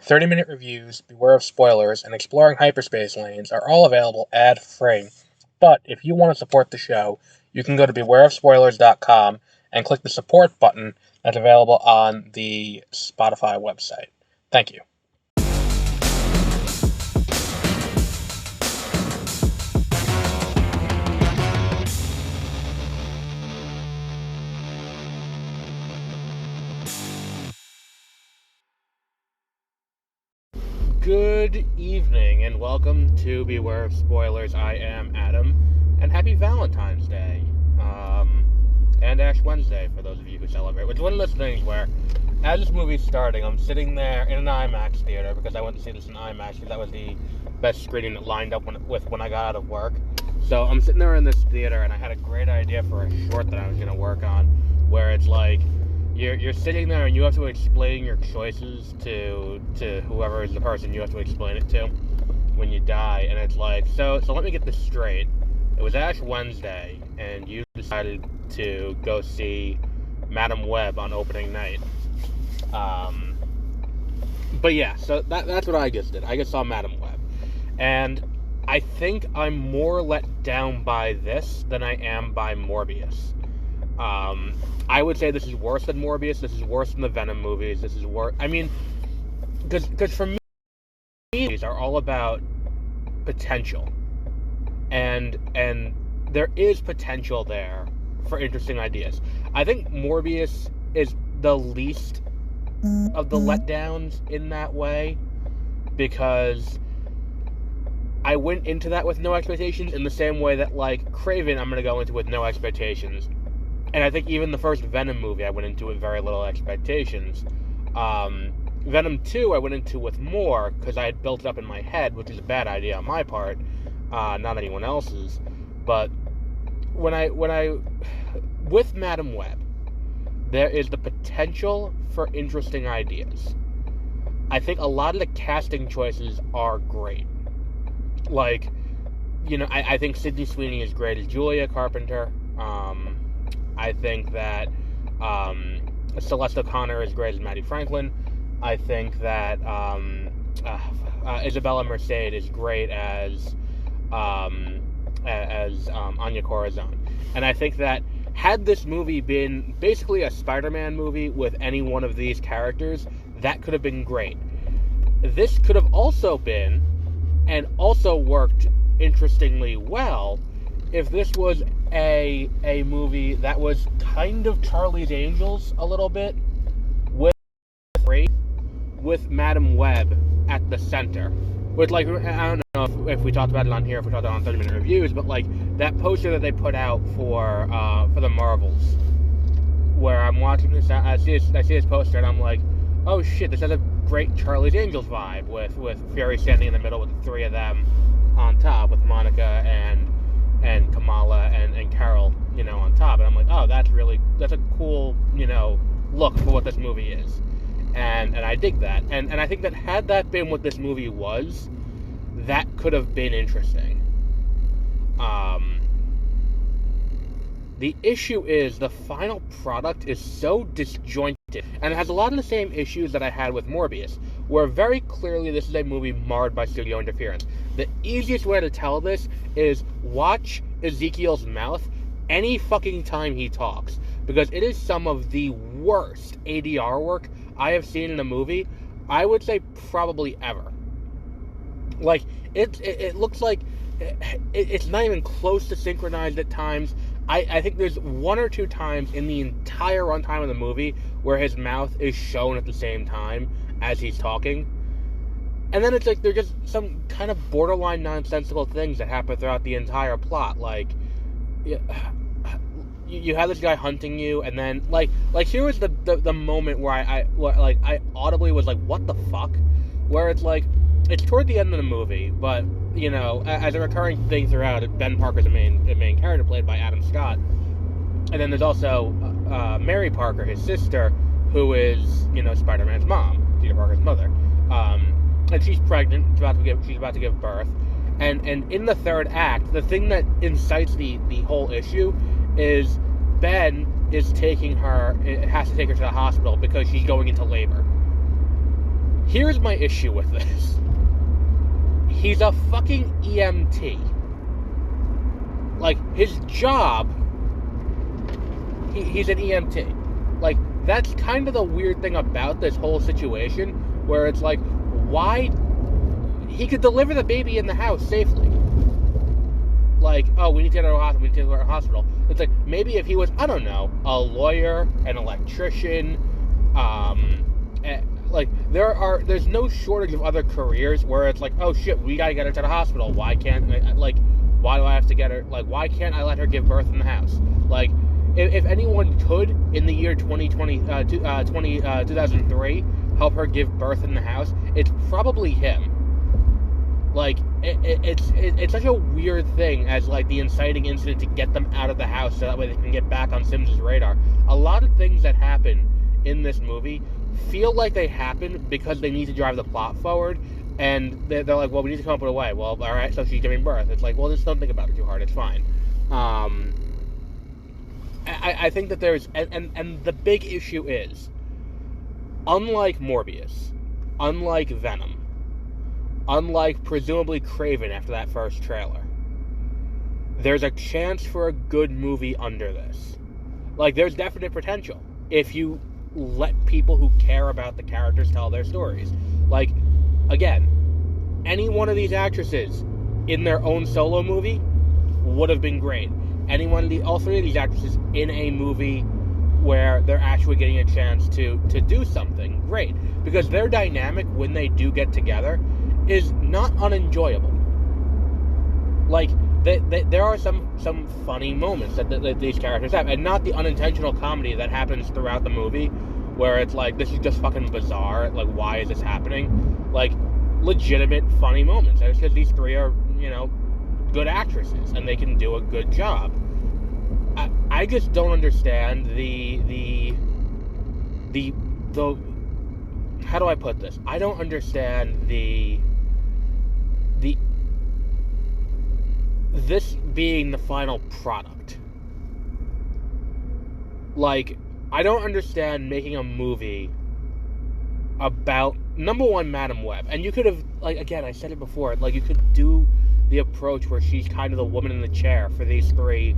30-minute reviews, beware of spoilers, and exploring hyperspace lanes are all available ad-free. But if you want to support the show, you can go to bewareofspoilers.com and click the support button that's available on the Spotify website. Thank you. Good evening, and welcome to Beware of Spoilers. I am Adam, and happy Valentine's Day, and Ash Wednesday for those of you who celebrate. Which is one of those things where, as this movie's starting, I'm sitting there in an IMAX theater, because I went to see this in IMAX, because that was the best screening that lined up when I got out of work. So I'm sitting there in this theater, and I had a great idea for a short that I was going to work on, where it's like, You're sitting there and you have to explain your choices to whoever is the person you have to explain it to when you die, and it's like, so let me get this straight. It was Ash Wednesday, and you decided to go see Madam Web on opening night. But yeah, so that's what I just did. I just saw Madam Web, and I think I'm more let down by this than I am by Morbius. I would say this is worse than Morbius. This is worse than the Venom movies. This is worse. I mean, because for me, movies are all about potential, and there is potential there for interesting ideas. I think Morbius is the least of the letdowns in that way, because I went into that with no expectations, in the same way that, like, Craven, I'm going to go into with no expectations. And I think even the first Venom movie, I went into with very little expectations. Venom 2, I went into with more, because I had built it up in my head, which is a bad idea on my part, not anyone else's. But with Madam Web, there is the potential for interesting ideas. I think a lot of the casting choices are great. Like, I think Sydney Sweeney is great as Julia Carpenter. I think that Celeste O'Connor is great as Maddie Franklin. I think that Isabella Merced is great as Anya Corazon. And I think that had this movie been basically a Spider-Man movie with any one of these characters, that could have been great. This could have also been, and also worked interestingly well, if this was a movie that was kind of Charlie's Angels a little bit, with Madam Web at the center. With, like, I don't know if we talked about it on here, if we talked about it on 30-minute reviews, but, like, that poster that they put out for the Marvels, where I'm watching this, I see this poster, and I'm like, oh shit, this has a great Charlie's Angels vibe, with Fury standing in the middle with the three of them on top, with Monica and Kamala and Carol, on top. And I'm like, oh, that's a cool, look for what this movie is. And I dig that. And I think that had that been what this movie was, that could have been interesting. The issue is the final product is so disjointed, and it has a lot of the same issues that I had with Morbius, where very clearly this is a movie marred by studio interference. The easiest way to tell this is watch Ezekiel's mouth any fucking time he talks, because it is some of the worst ADR work I have seen in a movie, I would say probably ever. Like, it looks like it's not even close to synchronized at times. I think there's one or two times in the entire runtime of the movie where his mouth is shown at the same time as he's talking. And then it's like they're just some kind of borderline nonsensical things that happen throughout the entire plot. Like, you have this guy hunting you, and then, like here was the moment where I audibly was like, what the fuck? Where it's like, it's toward the end of the movie, but, as a recurring thing throughout, Ben Parker's the main character, played by Adam Scott. And then there's also Mary Parker, his sister, who is, Spider-Man's mom, Peter Parker's mother. And she's pregnant, she's about to give birth. And in the third act, the thing that incites the whole issue is Ben has to take her to the hospital because she's going into labor. Here's my issue with this. He's a fucking EMT. Like, his job, he's an EMT. Like, that's kind of the weird thing about this whole situation, where it's like, why... He could deliver the baby in the house safely. Like, oh, we need to get her to a hospital, we need to get her to a hospital. It's like, maybe if he was, I don't know, a lawyer, an electrician, like, there's no shortage of other careers where it's like, oh shit, we gotta get her to the hospital. Why can't, like, why do I have to get her, like, why can't I let her give birth in the house? Like, if anyone could, in the year 2003, help her give birth in the house, it's probably him. Like, it's such a weird thing as, like, the inciting incident to get them out of the house so that way they can get back on Sims' radar. A lot of things that happen in this movie feel like they happen because they need to drive the plot forward, and they're like, well, we need to come up with a way. Well, alright, so she's giving birth. It's like, well, just don't think about it too hard, it's fine. I think that there's, and the big issue is, unlike Morbius, unlike Venom, unlike presumably Craven after that first trailer, there's a chance for a good movie under this. Like, there's definite potential if you let people who care about the characters tell their stories. Like, again, any one of these actresses in their own solo movie would have been great. All three of these actresses in a movie where they're actually getting a chance to do something great. Because their dynamic, when they do get together, is not unenjoyable. Like, there are some funny moments that these characters have, and not the unintentional comedy that happens throughout the movie, where it's like, this is just fucking bizarre, like, why is this happening? Like, legitimate funny moments. And it's because these three are, good actresses, and they can do a good job. I just don't understand the how do I put this? I don't understand this being the final product. Like, I don't understand making a movie about, number one, Madam Web. And you could have, like, again, I said it before, like, you could do the approach where she's kind of the woman in the chair for these three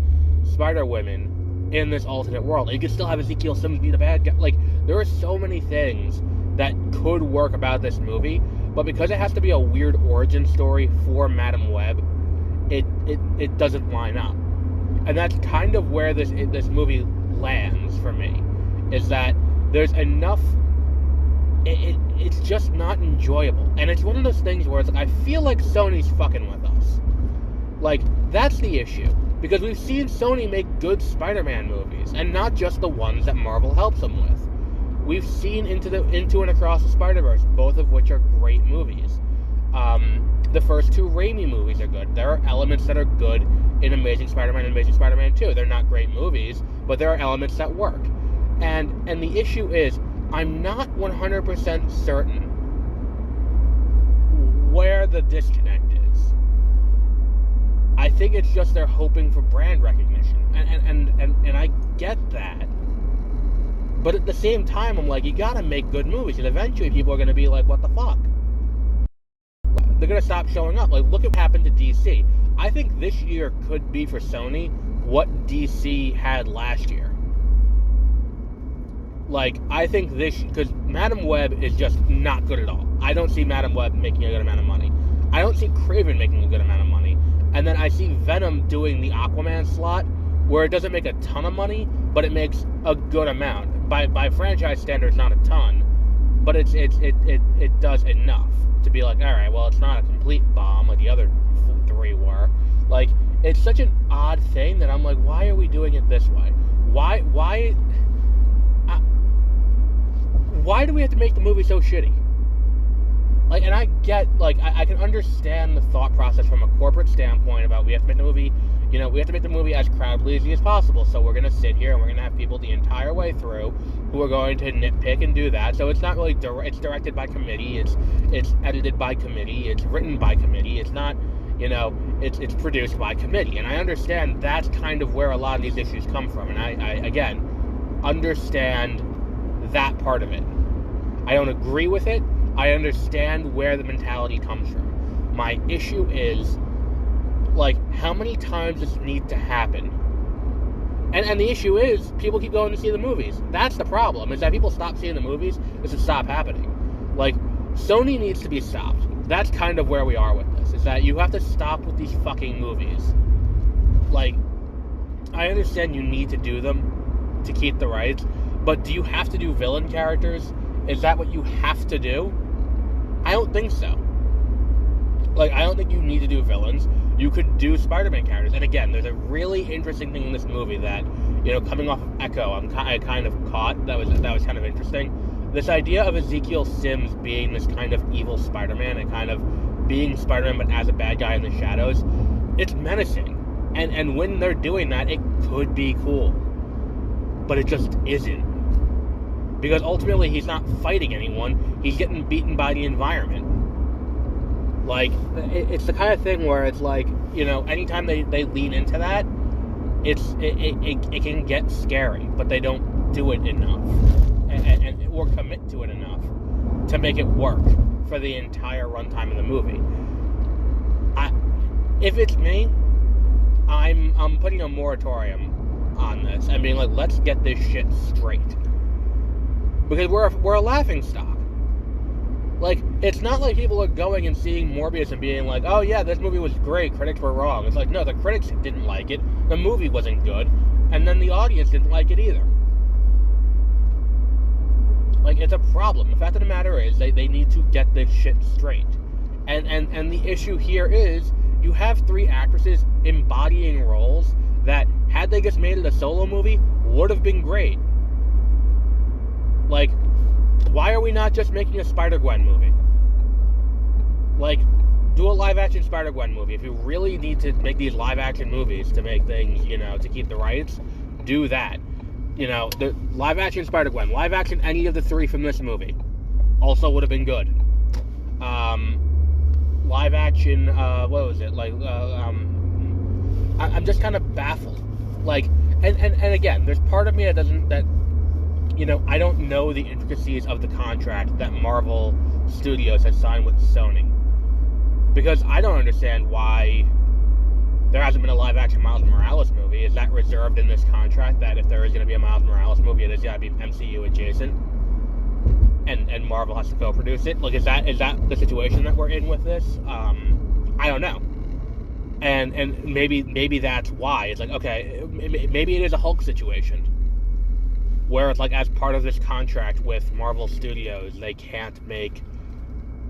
Spider-Women in this alternate world. And you could still have Ezekiel Sims be the bad guy. Like, there are so many things that could work about this movie, but because it has to be a weird origin story for Madam Web, it doesn't line up. And that's kind of where this movie lands for me, is that there's enough, it's just not enjoyable. And it's one of those things where it's like, I feel like Sony's fucking with us. Like, that's the issue. Because we've seen Sony make good Spider-Man movies, and not just the ones that Marvel helps them with. We've seen Into and Across the Spider-Verse, both of which are great movies. The first two Raimi movies are good. There are elements that are good in Amazing Spider-Man and Amazing Spider-Man 2. They're not great movies, but there are elements that work. And the issue is, I'm not 100% certain where the disconnect is. I think it's just they're hoping for brand recognition. And I get that. But at the same time, I'm like, you gotta make good movies, and eventually people are gonna be like, what the fuck? They're gonna stop showing up. Like, look at what happened to DC. I think this year could be for Sony what DC had last year. Like, I think because Madam Web is just not good at all. I don't see Madam Web making a good amount of money. I don't see Craven making a good amount of money. And then I see Venom doing the Aquaman slot, where it doesn't make a ton of money, but it makes a good amount. By franchise standards, not a ton, but it does enough to be like, all right, well, it's not a complete bomb like the other three were. Like, it's such an odd thing that I'm like, why are we doing it this way? Why do we have to make the movie so shitty? Like, and I get, like, I can understand the thought process from a corporate standpoint about we have to make the movie, we have to make the movie as crowd pleasing as possible. So we're gonna sit here and we're gonna have people the entire way through who are going to nitpick and do that. So it's not really it's directed by committee, it's edited by committee, it's written by committee. It's not, it's produced by committee. And I understand that's kind of where a lot of these issues come from. And I again understand that part of it. I don't agree with it. I understand where the mentality comes from. My issue is, like, how many times does it need to happen? And the issue is, people keep going to see the movies. That's the problem, is that people stop seeing the movies, it's to stop happening. Like, Sony needs to be stopped. That's kind of where we are with this, is that you have to stop with these fucking movies. Like, I understand you need to do them to keep the rights, but do you have to do villain characters? Is that what you have to do? I don't think so. Like, I don't think you need to do villains. You could do Spider-Man characters. And again, there's a really interesting thing in this movie that, you know, coming off of Echo, I kind of caught. That was kind of interesting. This idea of Ezekiel Sims being this kind of evil Spider-Man and kind of being Spider-Man but as a bad guy in the shadows, it's menacing. And when they're doing that, it could be cool. But it just isn't. Because ultimately, he's not fighting anyone. He's getting beaten by the environment. Like, it's the kind of thing where it's like, you know, anytime they lean into that, it can get scary, but they don't do it enough, and or commit to it enough to make it work for the entire runtime of the movie. If it's me, I'm putting a moratorium on this and being like, let's get this shit straight, because we're a laughingstock. Like, it's not like people are going and seeing Morbius and being like, oh yeah, this movie was great, critics were wrong. It's like, no, the critics didn't like it, the movie wasn't good, and then the audience didn't like it either. Like, it's a problem. The fact of the matter is, they need to get this shit straight. And the issue here is, you have 3 actresses embodying roles that, had they just made it a solo movie, would have been great. Like, why are we not just making a Spider-Gwen movie? Like, do a live-action Spider-Gwen movie. If you really need to make these live-action movies to make things, you know, to keep the rights, do that. You know, the live-action Spider-Gwen, live-action any of the 3 from this movie, also would have been good. Live-action, what was it? Like, I'm just kind of baffled. Like, and again, there's part of me that you know, I don't know the intricacies of the contract that Marvel Studios has signed with Sony. Because I don't understand why there hasn't been a live-action Miles Morales movie. Is that reserved in this contract, that if there is going to be a Miles Morales movie, it is going to be MCU adjacent? And Marvel has to co-produce it? Like, is that the situation that we're in with this? I don't know. And maybe that's why. It's like, okay, maybe it is a Hulk situation, where it's like, as part of this contract with Marvel Studios, they can't make,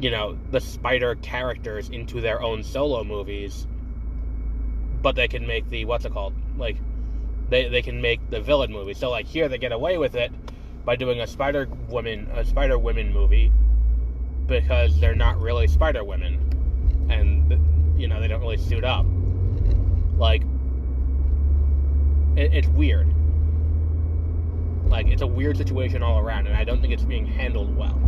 you know, the Spider characters into their own solo movies, but they can make the, what's it called? Like, they can make the villain movie. So, like, here they get away with it by doing a Spider-Women movie, because they're not really Spider-Women, and, you know, they don't really suit up. Like, it's weird. Like, it's a weird situation all around, and I don't think it's being handled well.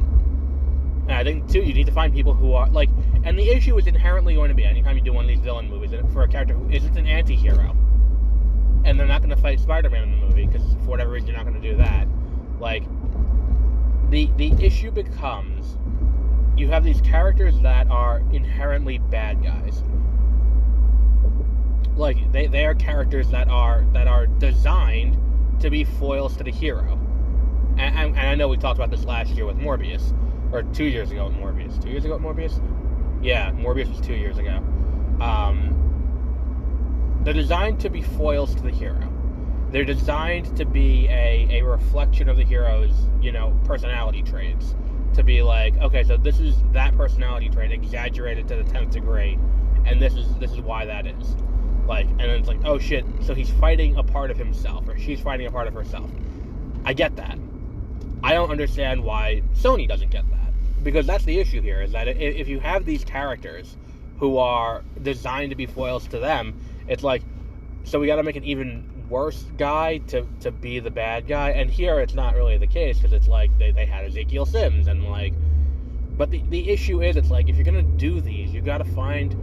And I think, too, you need to find people who are, like, and the issue is inherently going to be, anytime you do one of these villain movies, for a character who isn't an anti-hero, and they're not going to fight Spider-Man in the movie, because for whatever reason you're not going to do that, like, the issue becomes, you have these characters that are inherently bad guys. Like, they are characters that are designed to be foils to the hero. And I know we talked about this last year with Morbius, or 2 years ago with Morbius. 2 years ago with Morbius? Yeah, Morbius was 2 years ago. They're designed to be foils to the hero. They're designed to be a reflection of the hero's, you know, personality traits. To be like, okay, so this is that personality trait exaggerated to the 10th degree, and this is why that is. Like, and then it's like, oh shit, so he's fighting a part of himself, or she's fighting a part of herself. I get that. I don't understand why Sony doesn't get that. Because that's the issue here, is that if you have these characters who are designed to be foils to them, it's like, so we gotta make an even worse guy to be the bad guy, and here it's not really the case, because it's like, they had Ezekiel Sims, and like, but the issue is, it's like, if you're gonna do these, you gotta find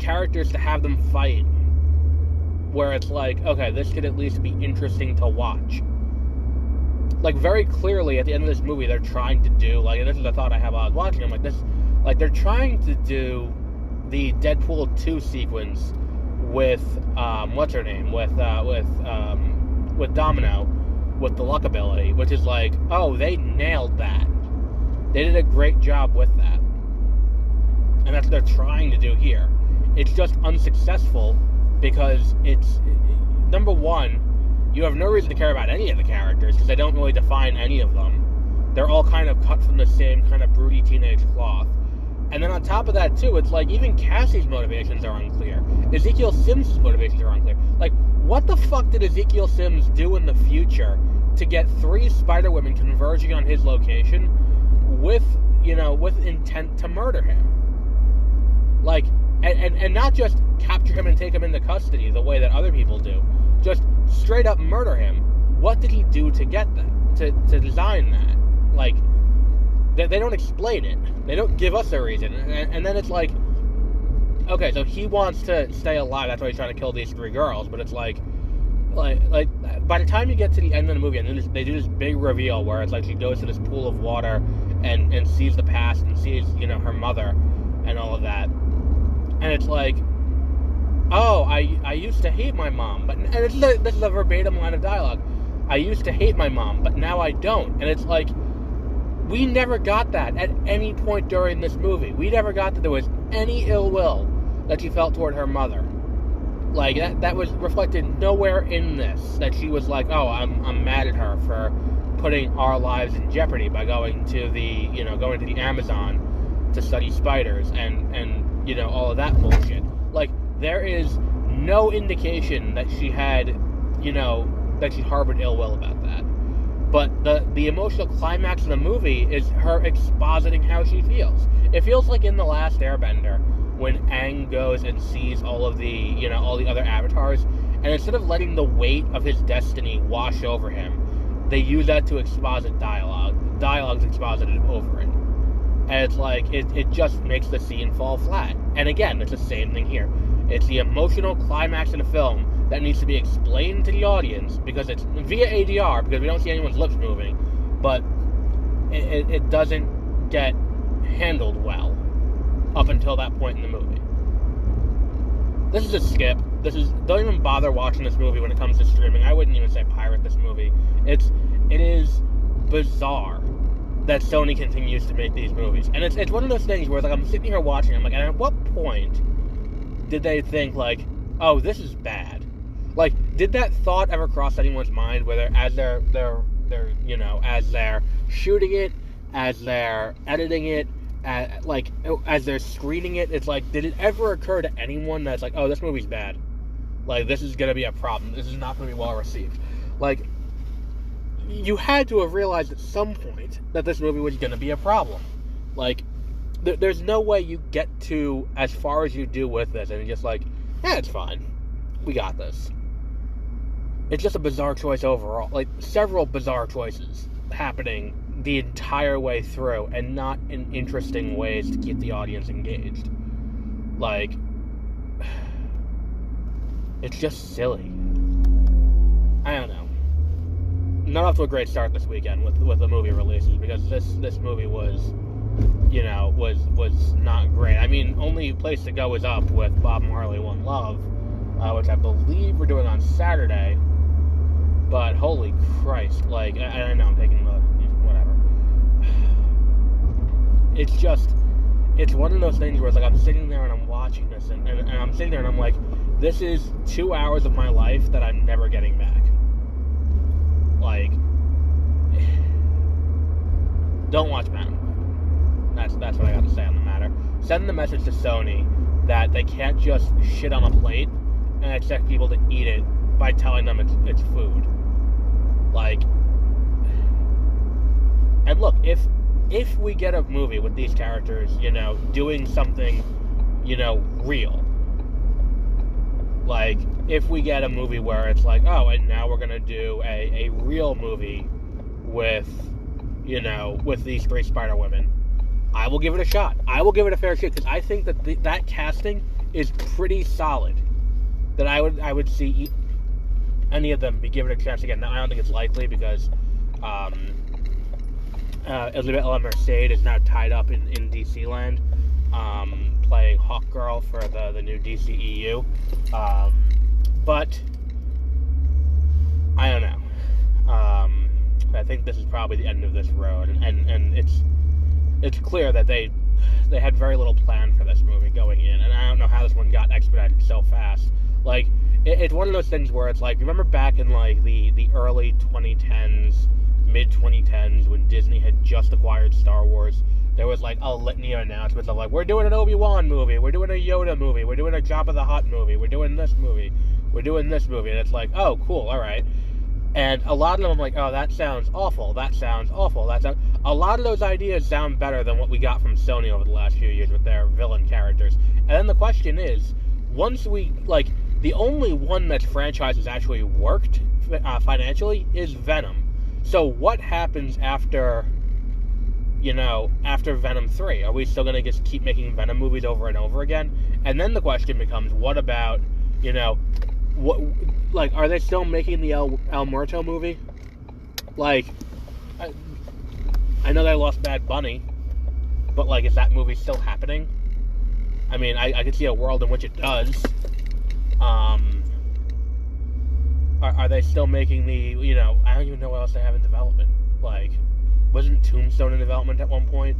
characters to have them fight, where it's like, okay, this could at least be interesting to watch. like, very clearly at the end of this movie, they're trying to do, like, and this is a thought I have while I was watching, I'm like, this, like, they're trying to do the Deadpool 2 sequence with, what's her name, with Domino, with the luck ability, which is like, oh, they nailed that. They did a great job with that. And that's what they're trying to do here. It's just unsuccessful because it's, number one, you have no reason to care about any of the characters because they don't really define any of them. They're all kind of cut from the same kind of broody teenage cloth. And then on top of that, too, it's like even Cassie's motivations are unclear. Ezekiel Sims' motivations are unclear. Like, what the fuck did Ezekiel Sims do in the future to get 3 Spider-Women converging on his location with, you know, with intent to murder him? Like, and not just capture him and take him into custody the way that other people do. Just straight up murder him. What did he do to get that? To design that? Like, they don't explain it. They don't give us a reason. And then it's like, okay, so he wants to stay alive. That's why he's trying to kill these 3 girls. But it's like by the time you get to the end of the movie, and then they do this big reveal where it's like she goes to this pool of water and sees the past and sees, you know, her mother and all of that. And it's like, oh, I used to hate my mom, but and this is a verbatim line of dialogue. I used to hate my mom, but now I don't. And it's like, we never got that at any point during this movie. We never got that there was any ill will that she felt toward her mother. Like, that was reflected nowhere in this. That she was like, oh, I'm mad at her for putting our lives in jeopardy by going to the Amazon to study spiders and you know, all of that bullshit. Like, there is no indication that she had, you know, that she harbored ill will about that. But the emotional climax of the movie is her expositing how she feels. It feels like in The Last Airbender, when Aang goes and sees all of the, you know, all the other avatars, and instead of letting the weight of his destiny wash over him, they use that to exposit dialogue. Dialogue's exposited over it. And it's like, it just makes the scene fall flat. And again, it's the same thing here. It's the emotional climax in the film that needs to be explained to the audience, because it's via ADR, because we don't see anyone's lips moving, but it doesn't get handled well up until that point in the movie. This is a skip. Don't even bother watching this movie when it comes to streaming. I wouldn't even say pirate this movie. It is bizarre that Sony continues to make these movies. And it's one of those things where, like, I'm sitting here watching, I'm like, and at what point did they think, like, oh, this is bad? Like, did that thought ever cross anyone's mind, whether as they're you know, as they're shooting it, as they're editing it, as they're screening it, it's like, did it ever occur to anyone that's like, oh, this movie's bad? Like, this is going to be a problem. This is not going to be well received. Like, you had to have realized at some point that this movie was going to be a problem. Like, there's no way you get to as far as you do with this and you're just like, yeah, it's fine. We got this. It's just a bizarre choice overall. Like, several bizarre choices happening the entire way through, and not in interesting ways to keep the audience engaged. Like, it's just silly. I don't know. Not off to a great start this weekend with the movie releases, because this movie was, you know, was not great. I mean, only place to go is up with Bob Marley One Love, which I believe we're doing on Saturday. But holy Christ, like, I know I'm taking the whatever. It's one of those things where it's like, I'm sitting there and I'm watching this, and I'm sitting there and I'm like, this is 2 hours of my life that I'm never getting back. Like, don't watch Madam Web. That's what I got to say on the matter. Send the message to Sony that they can't just shit on a plate and expect people to eat it by telling them it's food. Like, and look, if we get a movie with these characters, you know, doing something, you know, real, like, if we get a movie where it's like, oh, and now we're gonna do a real movie with, you know, with these 3 Spider-Women, I will give it a shot. I will give it a fair shot, because I think that that casting is pretty solid. That I would see any of them be given a chance again. Now, I don't think it's likely, because Elizabeth Ellen Merced is now tied up in DC land, playing Hawkgirl for the new DCEU. But I don't know. I think this is probably the end of this road, and it's clear that they had very little plan for this movie going in, and I don't know how this one got expedited so fast. Like, it's one of those things where it's like, remember back in like the early 2010s, mid 2010s, when Disney had just acquired Star Wars, there was like a litany of announcements of like, we're doing an Obi-Wan movie, we're doing a Yoda movie, we're doing a Jabba the Hutt movie, we're doing this movie, we're doing this movie, and it's like, oh, cool, all right. And a lot of them, I'm like, oh, that sounds awful, that sounds awful, a lot of those ideas sound better than what we got from Sony over the last few years with their villain characters. And then the question is, once we, like, the only one that franchise has actually worked financially is Venom. So what happens after Venom 3? Are we still going to just keep making Venom movies over and over again? And then the question becomes, what about, are they still making the El Muerto movie? Like, I know they lost Bad Bunny, but, like, is that movie still happening? I mean, I could see a world in which it does. Are they still making the, I don't even know what else they have in development. Like, wasn't Tombstone in development at one point?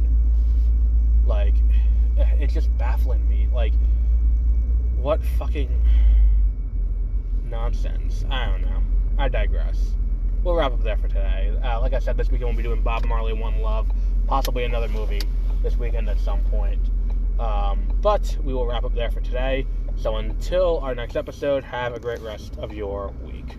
Like, it's just baffling me. Like, what fucking nonsense. I don't know. I digress. We'll wrap up there for today. Like I said, this weekend we'll be doing Bob Marley, One Love, possibly another movie this weekend at some point. But we will wrap up there for today. So until our next episode, have a great rest of your week.